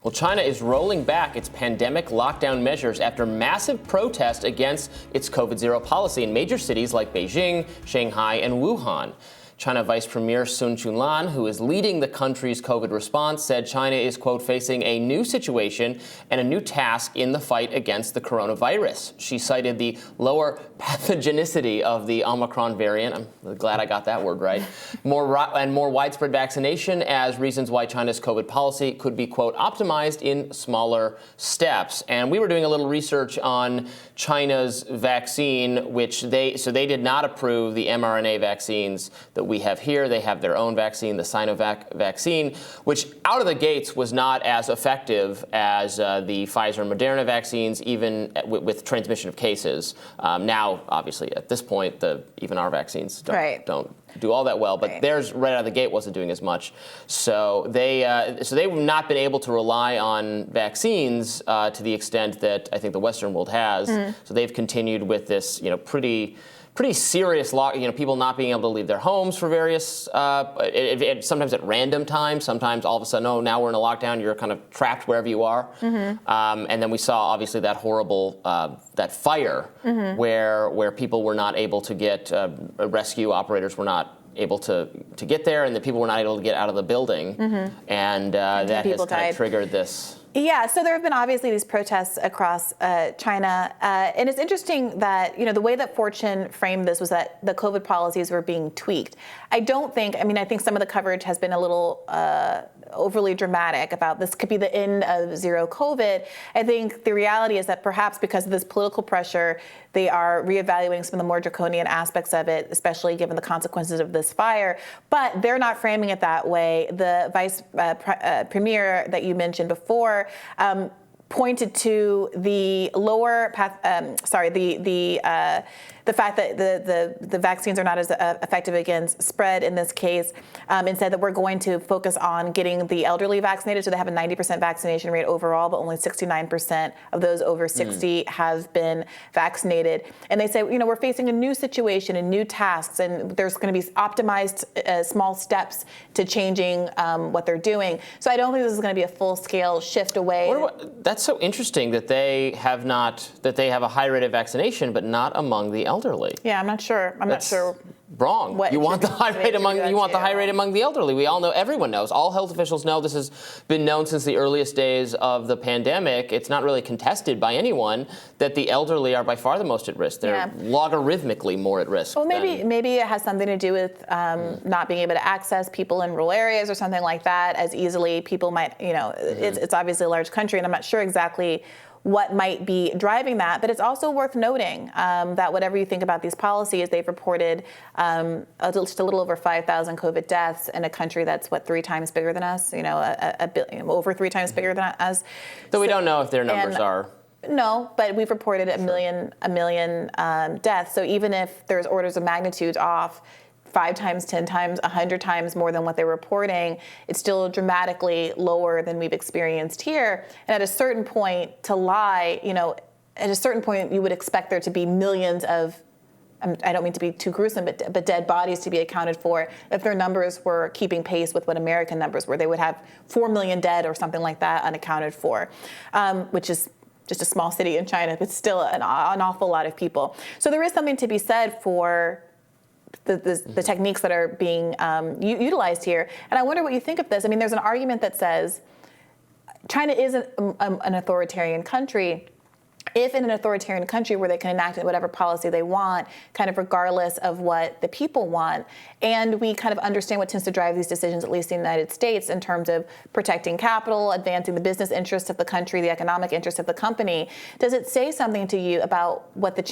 Well, China is rolling back its pandemic lockdown measures after massive protest against its COVID-0 policy in major cities like Beijing, Shanghai, and Wuhan. China Vice Premier Sun Chunlan, who is leading the country's COVID response, said China is, quote, facing a new situation and a new task in the fight against the coronavirus. She cited the lower pathogenicity of the Omicron variant. I'm glad I got that word right. More widespread vaccination as reasons why China's COVID policy could be, quote, optimized in smaller steps. And we were doing a little research on China's vaccine, which they did not approve the mRNA vaccines that we have here. They have their own vaccine, the Sinovac vaccine, which out of the gates was not as effective as the Pfizer and Moderna vaccines, even with transmission of cases. Now, obviously, at this point, even our vaccines don't do all that well, but theirs right out of the gate wasn't doing as much. So they've not been able to rely on vaccines to the extent that I think the Western world has. So they've continued with this, pretty serious people not being able to leave their homes for various, sometimes at random times, sometimes all of a sudden, oh, now we're in a lockdown, you're kind of trapped wherever you are. And then we saw, obviously, that horrible, that fire where people were not able to get, rescue operators were not able to get there, and the people were not able to get out of the building. And that has kind of triggered this. Yeah, so there have been obviously these protests across China, and it's interesting that, the way that Fortune framed this was that the COVID policies were being tweaked. I think some of the coverage has been a little overly dramatic about this could be the end of zero COVID. I think the reality is that perhaps because of this political pressure, they are reevaluating some of the more draconian aspects of it, especially given the consequences of this fire. But they're not framing it that way. The vice premier that you mentioned before pointed to the the fact that the vaccines are not as effective against spread in this case, and said that we're going to focus on getting the elderly vaccinated. So they have a 90% vaccination rate overall, but only 69% of those over 60 have been vaccinated. And they say, we're facing a new situation and new tasks, and there's going to be optimized small steps to changing what they're doing. So I don't think this is going to be a full-scale shift away. That's so interesting that they have a high rate of vaccination, but not among the elderly. Yeah, I'm not sure. Not sure. Wrong. You want the high rate among the elderly. We all know, everyone knows, all health officials know, this has been known since the earliest days of the pandemic. It's not really contested by anyone that the elderly are by far the most at risk. They're logarithmically more at risk. Well, maybe it has something to do with not being able to access people in rural areas or something like that as easily. People might, it's obviously a large country, and I'm not sure exactly what might be driving that. But it's also worth noting that whatever you think about these policies, they've reported just a little over 5,000 COVID deaths in a country that's, 3 times bigger than us, over 3 times bigger than us. So we don't know if their numbers are. No, but we've reported a million deaths. So even if there's orders of magnitude off, 5 times, 10 times, 100 times more than what they're reporting, it's still dramatically lower than we've experienced here. And at a certain point, you would expect there to be millions of, I don't mean to be too gruesome, but dead bodies to be accounted for. If their numbers were keeping pace with what American numbers were, they would have 4 million dead or something like that unaccounted for, which is just a small city in China, but still an awful lot of people. So there is something to be said for the techniques that are being utilized here. And I wonder what you think of this. I mean, there's an argument that says China is an authoritarian country. If in an authoritarian country where they can enact whatever policy they want, kind of regardless of what the people want, and we kind of understand what tends to drive these decisions, at least in the United States, in terms of protecting capital, advancing the business interests of the country, the economic interests of the company, does it say something to you about what the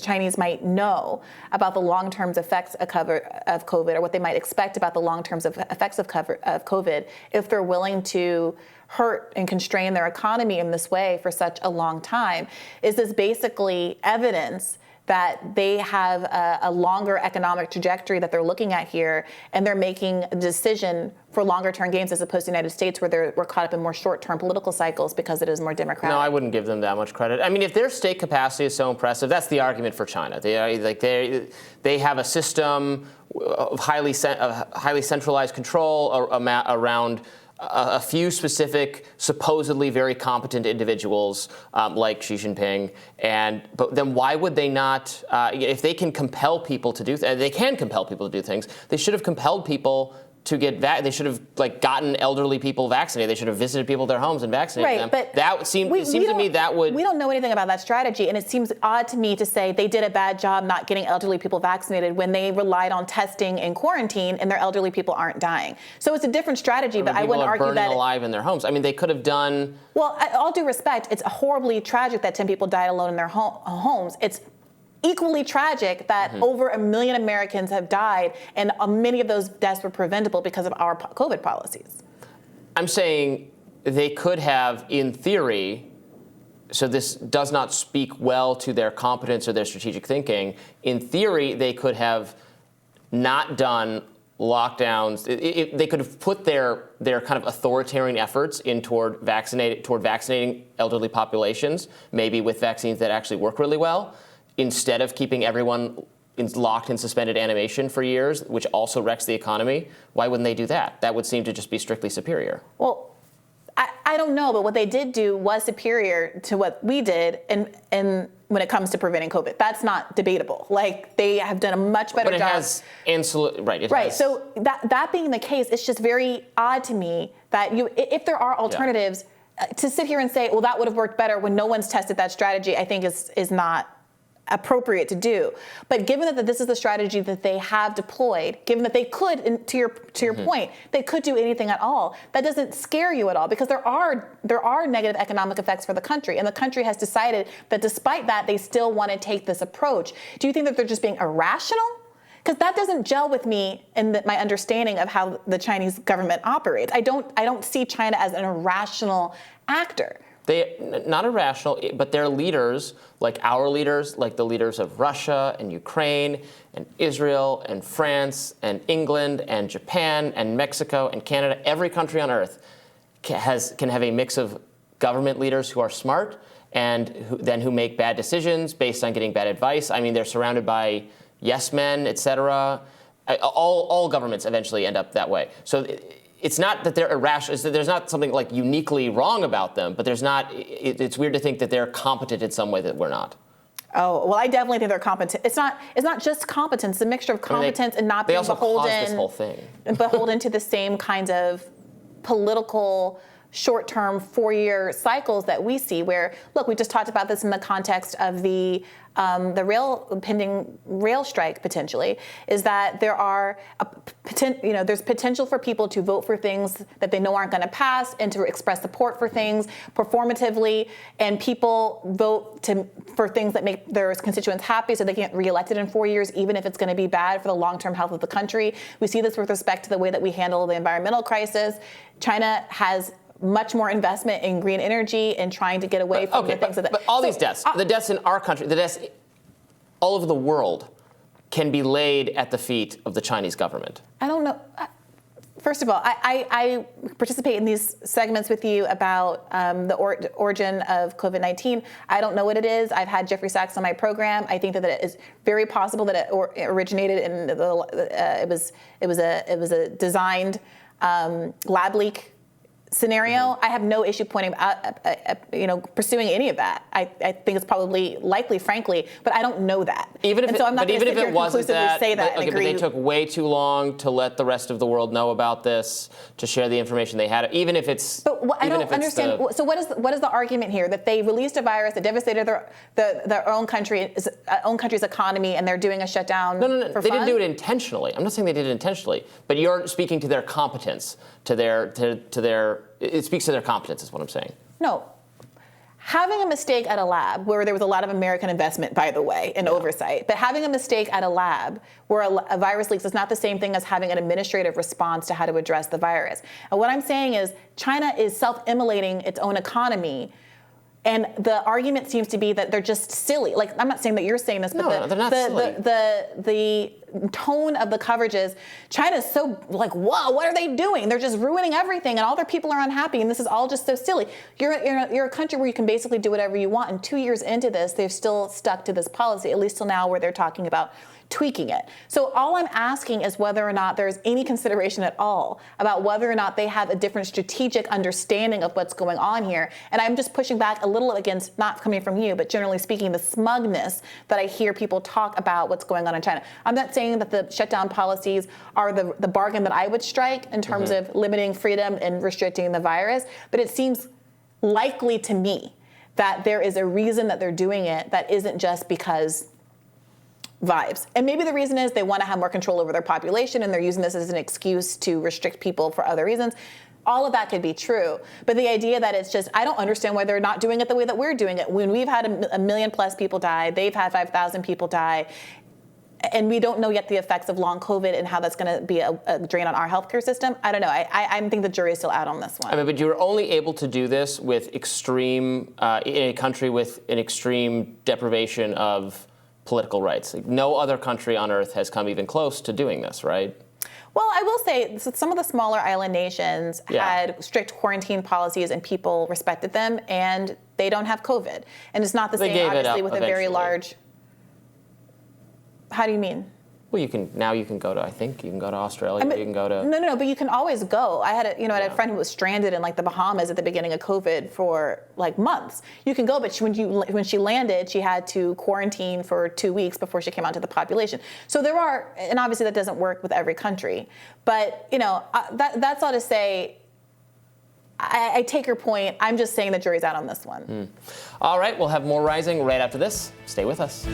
Chinese might know about the long-term effects of COVID, or what they might expect about the long-term effects of COVID if they're willing to hurt and constrain their economy in this way for such a long time? Is this basically evidence that they have a longer economic trajectory that they're looking at here, and they're making a decision for longer-term gains as opposed to the United States, where we're caught up in more short-term political cycles because it is more democratic? No, I wouldn't give them that much credit. I mean, if their state capacity is so impressive, that's the argument for China. They have a system of highly centralized control around a few specific, supposedly very competent individuals like Xi Jinping, but then why would they not? If they can compel people to do, they can compel people to do things. They should have compelled people to get they should have gotten elderly people vaccinated. They should have visited people at their homes and vaccinated them. But it seems to me that would. We don't know anything about that strategy, and it seems odd to me to say they did a bad job not getting elderly people vaccinated when they relied on testing and quarantine, and their elderly people aren't dying. So it's a different strategy, but I wouldn't argue that. People are burning alive in their homes. I mean, they could have done. Well, all due respect, it's horribly tragic that 10 people died alone in their homes. It's equally tragic that over 1 million Americans have died, and many of those deaths were preventable because of our COVID policies. I'm saying they could have, in theory, so this does not speak well to their competence or their strategic thinking. In theory, they could have not done lockdowns. They could have put their kind of authoritarian efforts in toward vaccinating elderly populations, maybe with vaccines that actually work really well, instead of keeping everyone locked in suspended animation for years, which also wrecks the economy. Why wouldn't they do that? That would seem to just be strictly superior. Well, I don't know, but what they did do was superior to what we did, and when it comes to preventing COVID, that's not debatable. They have done a much better job. But it has right. So that being the case, it's just very odd to me that if there are alternatives, to sit here and say, well, that would have worked better when no one's tested that strategy, I think is not appropriate to do. But given that this is the strategy that they have deployed, given that they could, to your point, they could do anything at all, that doesn't scare you at all, because there are negative economic effects for the country, and the country has decided that despite that, they still want to take this approach. Do you think that they're just being irrational? Because that doesn't gel with me in my understanding of how the Chinese government operates. I don't see China as an irrational actor. They not irrational, but their leaders, like our leaders, like the leaders of Russia and Ukraine and Israel and France and England and Japan and Mexico and Canada, every country on earth can have a mix of government leaders who are smart and who make bad decisions based on getting bad advice. I mean, they're surrounded by yes men, et cetera. All governments eventually end up that way. So it's not that they're irrational. There's not something uniquely wrong about them, but it's weird to think that they're competent in some way that we're not. Oh, well, I definitely think they're competent. It's not just competence. It's a mixture of competence and not being beholden. They also caused this whole thing. Beholden to the same kinds of political short-term 4-year cycles that we see, where, look, we just talked about this in the context of the pending rail strike potentially, is that there's potential for people to vote for things that they know aren't going to pass and to express support for things performatively, and people vote for things that make their constituents happy so they get reelected in 4 years, even if it's going to be bad for the long-term health of the country. We see this with respect to the way that we handle the environmental crisis. China has much more investment in green energy and trying to get away from the things but all these deaths, the deaths in our country, the deaths all over the world can be laid at the feet of the Chinese government. I don't know. First of all, I participate in these segments with you about the origin of COVID-19. I don't know what it is. I've had Jeffrey Sachs on my program. I think that it is very possible that it originated in it was a designed lab leak scenario. I have no issue pointing out, pursuing any of that. I think it's probably likely, frankly, but I don't know that. Even if it wasn't that, but they took way too long to let the rest of the world know about this, to share the information they had. Even if it's, but I don't understand. So what is the argument here? That they released a virus that devastated their own country's economy, and they're doing a shutdown? No. They didn't do it intentionally. I'm not saying they did it intentionally, but you're speaking to their competence, to their. It speaks to their competence, is what I'm saying. No. Having a mistake at a lab, where there was a lot of American investment, by the way, and oversight, but having a mistake at a lab where a virus leaks is not the same thing as having an administrative response to how to address the virus. And what I'm saying is China is self-immolating its own economy, and the argument seems to be that they're just silly. I'm not saying that you're saying this, but they're not silly. tone of the coverage is China's so like, whoa, what are they doing? They're just ruining everything and all their people are unhappy and this is all just so silly. You're a country where you can basically do whatever you want, and 2 years into this, they've still stuck to this policy, at least till now, where they're talking about tweaking it. So all I'm asking is whether or not there's any consideration at all about whether or not they have a different strategic understanding of what's going on here. And I'm just pushing back a little against, not coming from you, but generally speaking, the smugness that I hear people talk about what's going on in China. I'm not saying that the shutdown policies are the bargain that I would strike in terms of limiting freedom and restricting the virus, but it seems likely to me that there is a reason that they're doing it that isn't just because vibes. And maybe the reason is they want to have more control over their population and they're using this as an excuse to restrict people for other reasons. All of that could be true. But the idea that it's just, I don't understand why they're not doing it the way that we're doing it. When we've had a million plus people die, they've had 5,000 people die, and we don't know yet the effects of long COVID and how that's going to be a drain on our healthcare system. I don't know. I think the jury is still out on this one. I mean, but you're only able to do this with extreme, in a country with an extreme deprivation of political rights. Like, no other country on earth has come even close to doing this, right? Well, I will say some of the smaller island nations had strict quarantine policies and people respected them, and they don't have COVID. And it's not the same, obviously, with a very large. How do you mean? Well, you can go to, I think you can go to Australia. You can go to. No, but you can always go. I had a friend who was stranded in like the Bahamas at the beginning of COVID for like months. You can go, but when she landed, she had to quarantine for 2 weeks before she came out to the population. So there are, and obviously that doesn't work with every country. But that's all to say. I take your point. I'm just saying the jury's out on this one. All right, we'll have more Rising right after this. Stay with us.